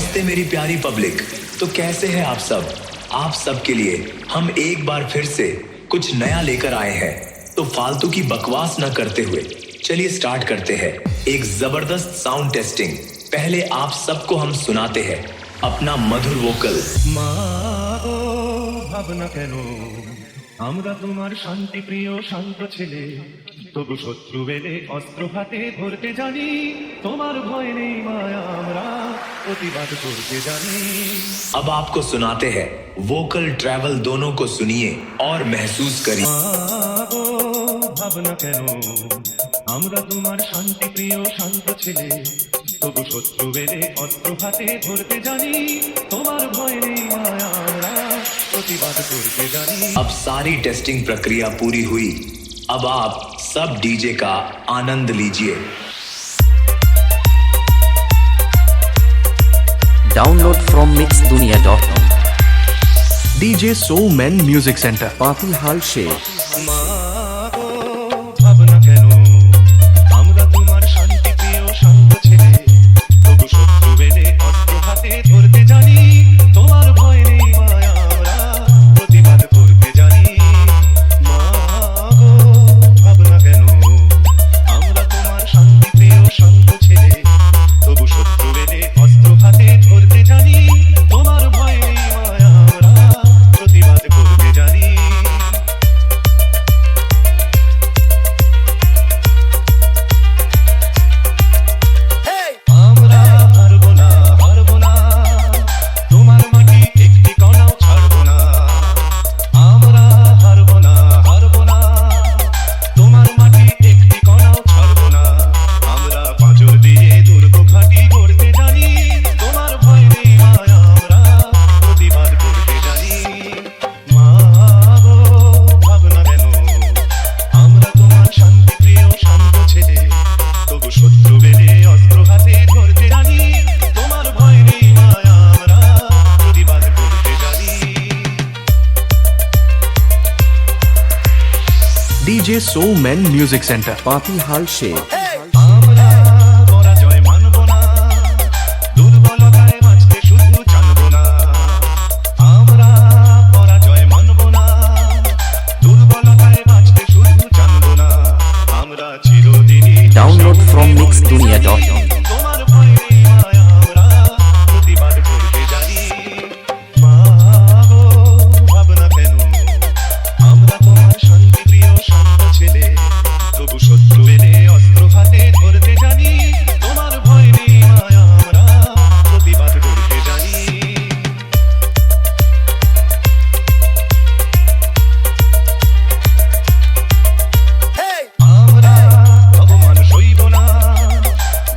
नमस्ते मेरी प्यारी पब्लिक। तो कैसे हैं आप सब? आप सब के लिए हम एक बार फिर से कुछ नया लेकर आए हैं। तो फालतू की बकवास न करते हुए चलिए स्टार्ट करते हैं एक जबरदस्त साउंड टेस्टिंग। पहले आप सबको हम सुनाते हैं अपना मधुर वोकल। ভাবনা কেন আমরা তোমার শান্তি প্রিয় শান্ত ছেলে, তবু শত্রু বেলে অস্ত্র হাতে ধরতে জানি। তোমার ভয় নেই মায়া, আমরা প্রতিবাদ করতে জানি। अब आपको सुनाते हैं वोकल ट्रैवल। दोनों को सुनिए और महसूस करिए। ভাবনা কেন আমরা তোমার শান্তি প্রিয় শান্ত ছেলে, তবু শত্রু বেলে অস্ত্র হাতে ধরতে জানি। তোমার ভয় নেই মায়া, আমরা প্রতিবাদ করতে জানি। अब सारी टेस्टिंग प्रक्रिया पूरी हुई। अब आप सब डीजे का आनंद लीजिए। Download from mixdunia.com. DJ Soul Men Music Center, Patihal Sheikh. ভাবনা কেন আমরা তোমার শান্তি প্রিয় শান্ত ছেলে, তবু শত্রু বেলে অস্ত্র হাতে ধরতে জানি। তোমার ভয় নেই মায়া, আমরা প্রতিবাদ করতে জানি। মা গো ভাবনা কেন আমরা তোমার শান্তি প্রিয় শান্ত ছেলে, তবু শত্রু বেলে অস্ত্র হাতে ধরতে জানি। তোমার ভয় নেই মায়া, আমরা প্রতিবাদ করতে জানি। আমরা হারবো না, হারবো না, তোমার মাটি একটি কণাও ছাড়বো না। আমরা হারবো না, হারবো না, তোমার মাটি একটি কণাও ছাড়বো না। আমরা পাঁজর দিয়ে দুর্গ ঘাঁটি গড়তে জানি। তোমার ভয় নেই মায়া, আমরা প্রতিবাদ করতে জানি। মা গো ভাবনা কেন আমরা তোমার শান্তি প্রিয় শান্ত ছেলে, তবু শত্রু বেলে অস্ত্র হাতে ধরতে জানি। তোমার ভয় নেই মায়া, আমরা প্রতিবাদ করতে জানি। DJ Soul Men Music Center, Patihal Sheikh. আমরা পরাজয় মানব না, দুর্বলতায় বাঁচতে শুধু জানবো না। আমরা পরাজয় মানব না, দুর্বলতায় বাঁচতে শুধু জানবো না। আমরা চিরদিনই Download from mixdunia.com. তোমার ভয় নেই মায়া, আমরা প্রতিবাদ করতে জানি। মা গো ভাবনা কেন আমরা তোমার শান্তি প্রিয় শান্ত ছেলে, তবু শত্রু এলে অস্ত্র হাতে ধরতে জানি। তোমার ভয় নেই মায়া, আমরা প্রতিবাদ করতে জানি। আমরা অপমান সইব না,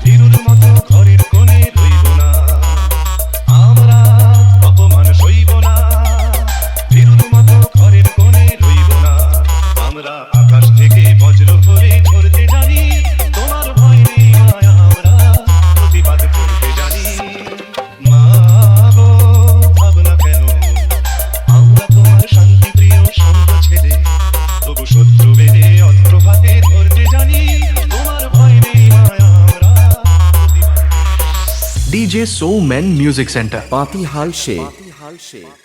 ভীরুর মতো ঘরের কোণে রইব না। আমরা অপমান সইব না, ভীরুর মতো ঘরের কোণে রইব না। আমরা আকাশ থেকে বজ্র ধরে ঝরতে জানি। তোমার ভয় নেই মায়া, আমরা প্রতিবাদ করতে জানি। মা গো ভাবনা কেন আমরা তোমার শান্তি প্রিয় শান্ত ছেলে, তবু শত্রু বেলে অস্ত্র হাতে ধরতে জানি। তোমার ভয় নেই মায়া, আমরা প্রতিবাদ DJ Soul Men Music Center. Patihal Sheikh.